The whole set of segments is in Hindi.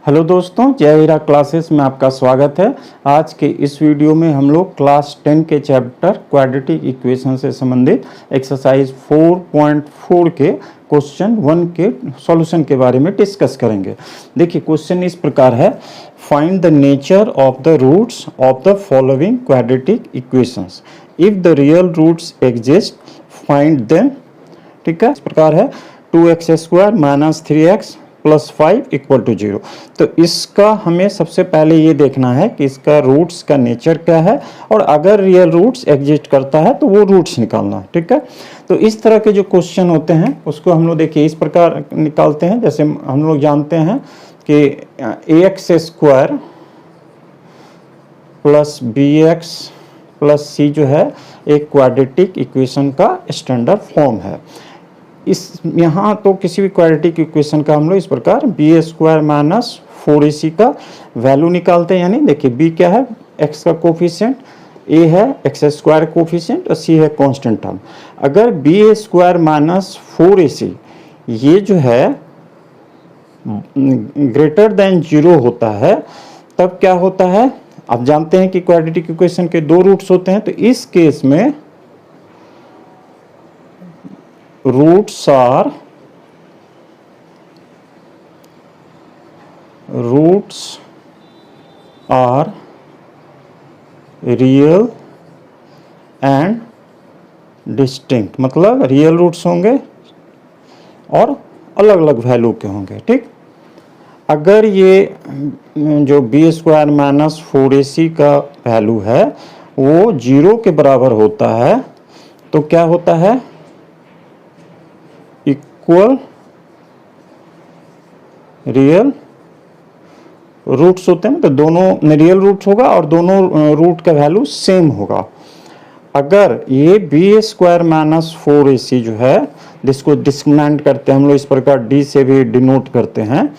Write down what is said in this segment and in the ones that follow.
हेलो दोस्तों, जय हीरा क्लासेस में आपका स्वागत है। आज के इस वीडियो में हम लोग क्लास 10 के चैप्टर क्वाड्रेटिक इक्वेशन से संबंधित एक्सरसाइज 4.4 के क्वेश्चन 1 के सॉल्यूशन के बारे में डिस्कस करेंगे। देखिए, क्वेश्चन इस प्रकार है, find the nature of the roots of the following quadratic equations if the real roots exist find them. ठीक है, इस प्रकार है 2x² minus 3x plus 5 equal to 0। तो इसका हमें सबसे पहले ये देखना है कि इसका रूट्स का नेचर क्या है, और अगर रियल रूट्स एग्जिस्ट करता है तो वो रूट्स निकालना है। ठीक है, तो इस तरह के जो क्वेश्चन होते हैं उसको हम लोग देखिए इस प्रकार निकालते हैं। जैसे हम लोग जानते हैं कि ax² plus bx plus c जो है एक क्वाड्रेटिक इक्वेशन का स्टैंडर्ड फॉर्म है। इस यहाँ तो किसी भी क्वाड्रेटिक इक्वेशन का हम लोग इस प्रकार b² माइनस 4ac का वैल्यू निकालते हैं। यानी देखिए b क्या है, x का कोफिशिएंट, a है x² कोफिशिएंट और c है कांस्टेंट टर्म। अगर b² माइनस 4ac ये जो है ग्रेटर देन 0 होता है, तब क्या होता है, आप जानते हैं कि क्वाड्रेटिक इक्वेशन के दो रूट्स होते हैं। तो इस केस में roots are real and distinct, मतलब रियल रूट्स होंगे और अलग अलग वैल्यू के होंगे। ठीक, अगर ये जो b² माइनस 4ac का वैल्यू है वो 0 के बराबर होता है तो क्या होता है, इक्वल रियल रूट्स होते हैं। तो दोनों रियल रूट्स होगा और दोनों रूट का वैल्यू सेम होगा। अगर ये b² माइनस 4ac जो है, जिसको डिस्क्रिमिनेंट करते हैं हम लोग इस प्रकार d से भी डिनोट करते हैं,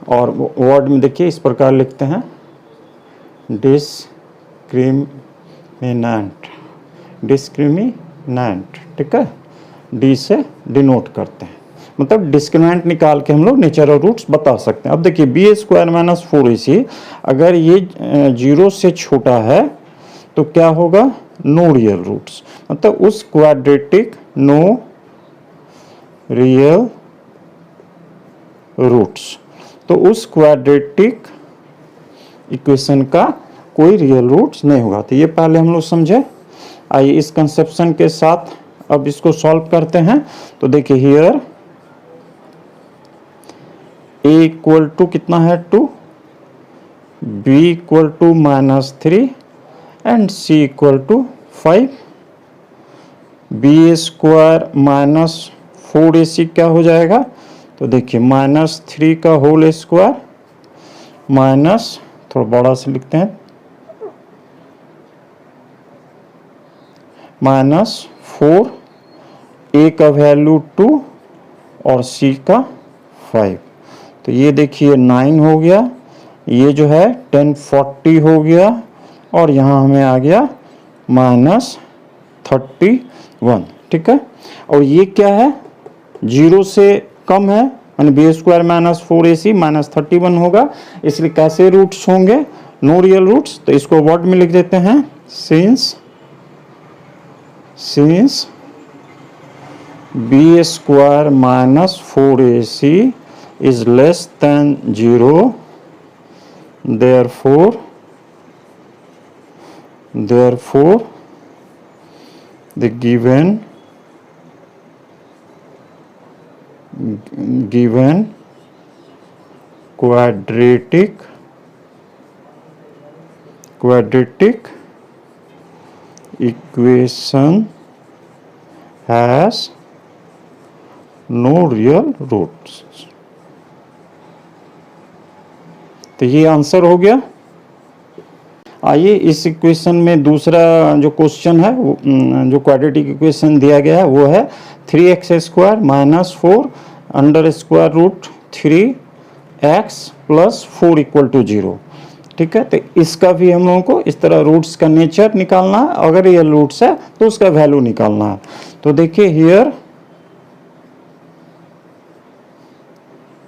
और वर्ड में देखिए इस प्रकार लिखते हैं डिस्क्रिमिनेंट। ठीक है, डी से डिनोट करते हैं, मतलब डिस्क्रिमिनेंट निकाल के हम लोग नेचर और रूट्स बता सकते हैं। अब देखिए b² माइनस 4ac अगर ये 0 से छोटा है तो क्या होगा, नो रियल रूट्स, मतलब उस क्वाड्रेटिक नो रियल रूट्स, तो उस क्वाड्रेटिक इक्वेशन का कोई रियल रूट्स नहीं होगा। तो ये पहले हम लोग समझे। आइए इस कंसेप्शन के साथ अब इसको सॉल्व करते हैं। तो देखिए हियर a इक्वल टू कितना है 2, b equal to minus 3 and c equal to 5। b² minus 4ac क्या हो जाएगा, तो देखिए माइनस 3 का होल स्क्वायर माइनस, थोड़ा बड़ा से लिखते हैं, माइनस 4, a का वैल्यू 2 और c का 5। तो ये देखिए 9 हो गया, ये जो है 1040 हो गया, और यहाँ हमें आ गया माइनस 31। ठीक है, और ये क्या है, 0 से कम है, यानी b² माइनस 4ac माइनस 31 होगा। इसलिए कैसे रूट्स होंगे, नो रियल रूट्स। तो इसको वर्ड में लिख देते हैं, since b² minus 4ac is less than 0, therefore the given quadratic equation has no real roots। तो ये आंसर हो गया। आइए इस इक्वेशन में दूसरा जो क्वेश्चन है, जो क्वाड्रेटिक इक्वेशन दिया गया है वो है 3x² minus 4 under square root 3x plus 4 equal to 0। ठीक है, तो इसका भी हम लोगों को इस तरह रूट्स का नेचर निकालना है, अगर ये रूट्स है तो उसका वैल्यू निकालना है। तो देखिए here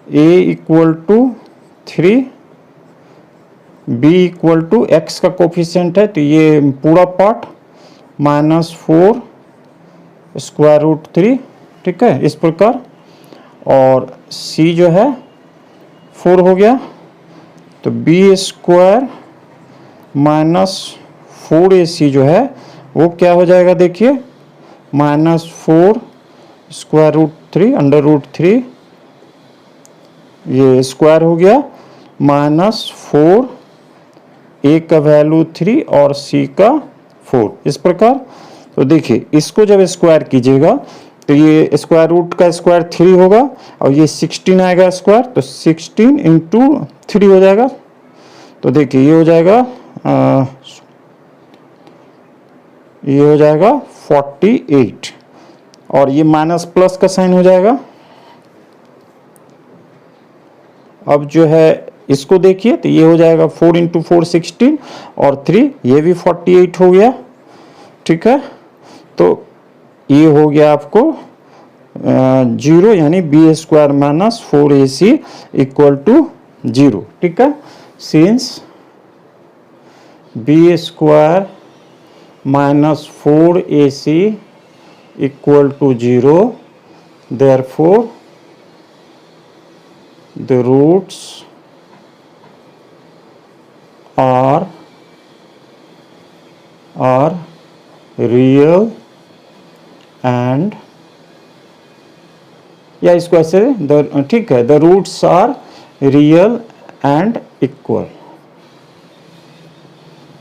a equal to 3, b equal to x का कोफिशिएंट है तो ये पूरा पार्ट -4 स्क्वायर रूट 3, ठीक है, इस प्रकार। और c जो है 4 हो गया तो b स्क्वायर -4ac जो है वो क्या हो जाएगा, देखिए -4 स्क्वायर रूट 3 अंडर रूट 3, ये स्क्वायर हो गया, -4, a का वैल्यू 3 और c का 4, इस प्रकार। तो देखिए इसको जब स्क्वायर कीजिएगा तो ये स्क्वायर रूट का स्क्वायर 3 होगा और ये 16 आएगा स्क्वायर, तो 16 इंटू 3 हो जाएगा। तो देखिए ये हो जाएगा 48 और ये माइनस प्लस का साइन हो जाएगा। अब जो है इसको देखिए तो ये हो जाएगा 4 इंटू 4 16 और 3 ये भी 48 हो गया, ठीक है। तो ये हो गया आपको 0 यानी B square -4ac equal to 0, ठीक है। Since b square -4ac equal to 0, therefore the roots are real and या इसको ऐसे ठीक है, the roots are real and equal,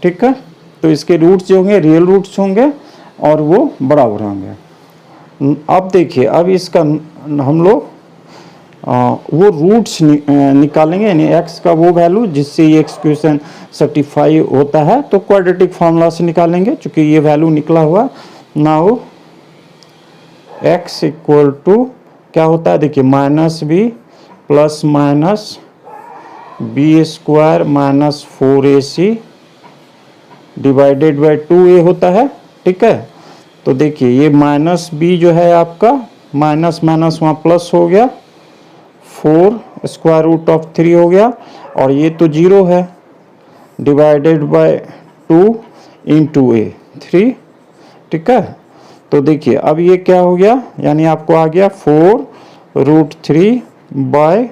ठीक है। तो इसके रूट्स जो होंगे रियल रूट्स होंगे और वो बराबर होंगे। अब देखिए अब इसका हम लोग वो रूट्स निकालेंगे, यानी x का वो वैल्यू जिससे ये एक्सक्यूशन सर्टिफाई होता है, तो क्वाड्रेटिक फार्मूला से निकालेंगे चूंकि ये वैल्यू निकला हुआ। नाउ x इक्वल टू क्या होता है, देखिए -b plus minus b square -4ac divided by 2a होता है, ठीक है। तो देखिए ये -b जो है आपका माइनस माइनस वहाँ प्लस हो गया, 4 स्क्वायर रूट ऑफ 3 हो गया और ये तो 0 है, डिवाइडेड बाय 2 इंटू a 3, ठीक है। तो देखिए अब ये क्या हो गया, यानी आपको आ गया 4√3 बाय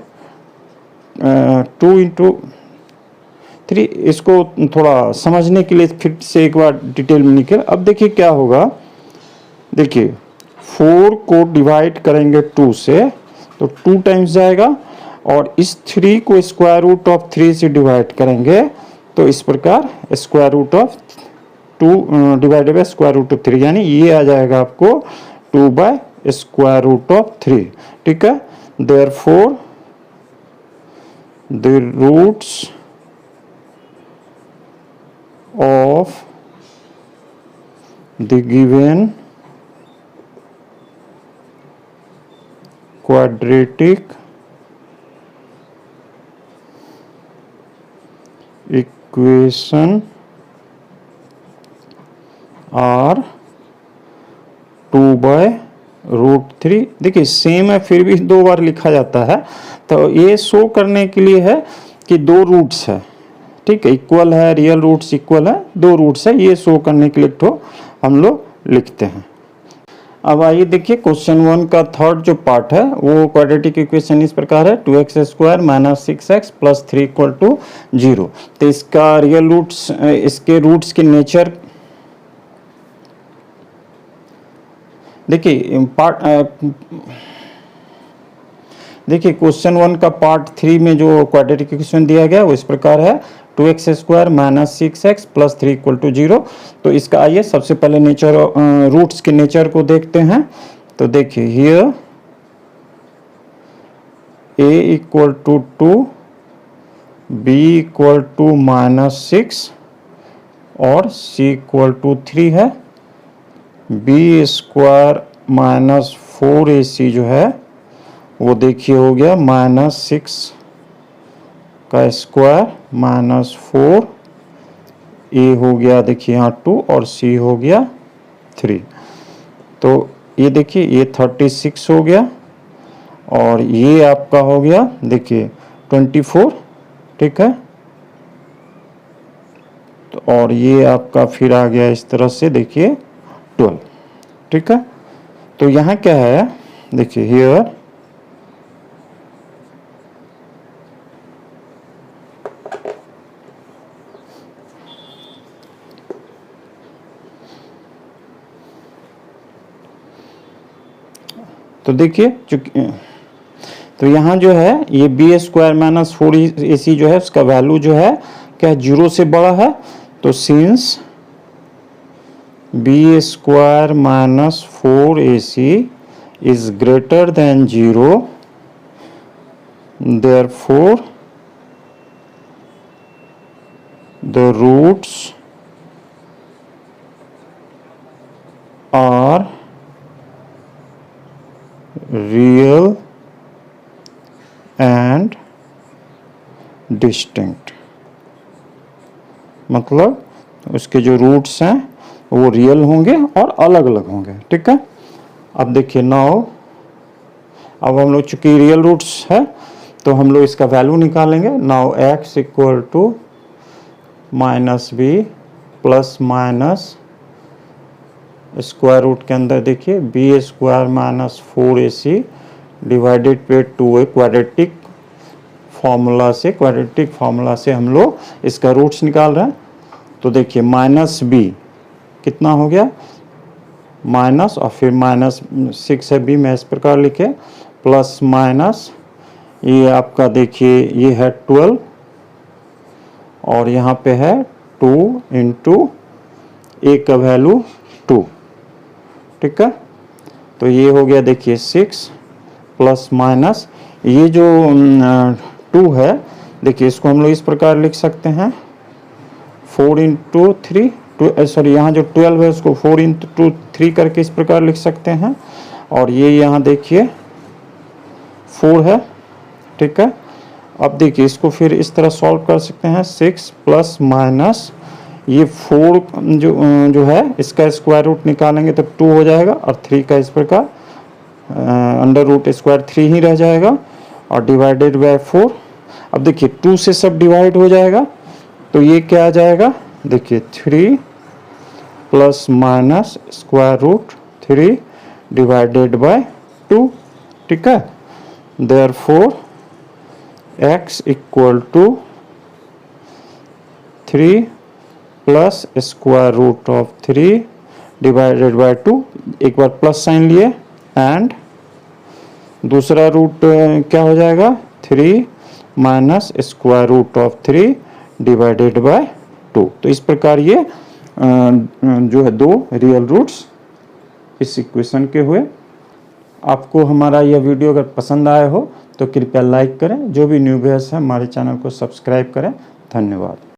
2 इंटू 3। इसको थोड़ा समझने के लिए फिर से एक बार डिटेल में निकल। अब देखिए क्या होगा, देखिए 4 को डिवाइड करेंगे 2 से तो 2 टाइम्स जाएगा और इस 3 को स्क्वायर रूट ऑफ 3 से डिवाइड करेंगे तो इस प्रकार square root of 2 divided by square root of 3, यानी ये आ जाएगा आपको 2 बाय स्क्वायर रूट ऑफ 3, ठीक है। Therefore the roots of the given quadratic equation are 2/√3। देखिए सेम है फिर भी 2 बार लिखा जाता है, तो ये शो करने के लिए है कि 2 रूट्स है, ठीक है, इक्वल है, रियल रूट्स इक्वल है, 2 रूट्स है, ये शो करने के लिए तो हम लोग लिखते हैं। अब आइए देखिए क्वेश्चन 1 का थर्ड जो पार्ट है वो क्वाड्रेटिक इक्वेशन इस प्रकार है, 2x square minus 6x plus 3 equal to 0। तो इसका रियल रूट्स, इसके रूट्स के नेचर देखिए देखिए क्वेश्चन 1 का पार्ट 3 में जो क्वाड्रेटिक इक्वेशन दिया गया वो इस प्रकार है, 2x square minus 6x plus 3 equal to 0। तो इसका आइए सबसे पहले नेचर रूट्स के नेचर को देखते हैं। तो देखिए here a equal to 2, b equal to -6 और c इक्वल टू 3 है। b स्क्वायर -4ac जो है वो देखिए हो गया -6 का स्क्वायर -4, a हो गया देखिए यहाँ 2 और c हो गया 3। तो ये देखिए ये 36 हो गया और ये आपका हो गया देखिए 24 ठीक है। तो और ये आपका फिर आ गया इस तरह से, देखिए 12, ठीक है। तो यहाँ क्या है, देखिए हियर तो देखिए तो यहाँ जो है ये बी स्क्वायर माइनस 4ac जो है उसका वैल्यू जो है क्या, 0 से बड़ा है। तो since b square minus 4ac is greater than 0, therefore the roots are real and distinct। मतलब उसके जो रूट्स हैं वो रियल होंगे और अलग अलग होंगे, ठीक है। अब देखिए नाउ, अब हम लोग चूंकि रियल रूट्स है तो हम लोग इसका वैल्यू निकालेंगे। Now x equal to minus b plus minus square root के अंदर देखिए B square minus 4ac divided पे 2a, क्वाड्रेटिक फार्मूला से हम लोग इसका रूट्स निकाल रहे हैं। तो देखिए माइनस बी कितना हो गया, माइनस और फिर माइनस 6 है बी में इस प्रकार लिखे, प्लस माइनस ये आपका देखिए ये है 12 और यहाँ पे है 2 इंटू ए का वैल्यू 2, ठीक है। तो ये हो गया देखिए 6 प्लस माइनस ये जो 2 है, देखिए इसको हम लोग इस प्रकार लिख सकते हैं 4 इंटू 3, सॉरी यहाँ जो 12 है उसको 4 इंटू 3 करके इस प्रकार लिख सकते हैं। और ये यहाँ देखिए 4 है, ठीक है। अब देखिए इसको फिर इस तरह सॉल्व कर सकते हैं, 6 प्लस माइनस ये 4 जो है इसका स्क्वायर रूट निकालेंगे तो 2 हो जाएगा और 3 का इस प्रकार अंडर रूट स्क्वायर 3 ही रह जाएगा और डिवाइडेड बाय 4। अब देखिए 2 से सब डिवाइड हो जाएगा तो ये क्या आ जाएगा, देखिए 3 plus minus square root 3 divided by 2, ठीक है। Therefore x equal to 3 plus square root of 3 divided by 2, एक बार प्लस साइन लिए एंड दूसरा रूट क्या हो जाएगा 3 minus square root of 3 divided by 2। तो इस प्रकार ये जो है 2 रियल रूट्स इस इक्वेशन के हुए। आपको हमारा यह वीडियो अगर पसंद आया हो तो कृपया लाइक करें, जो भी न्यू व्यूअर्स हैं हमारे चैनल को सब्सक्राइब करें। धन्यवाद।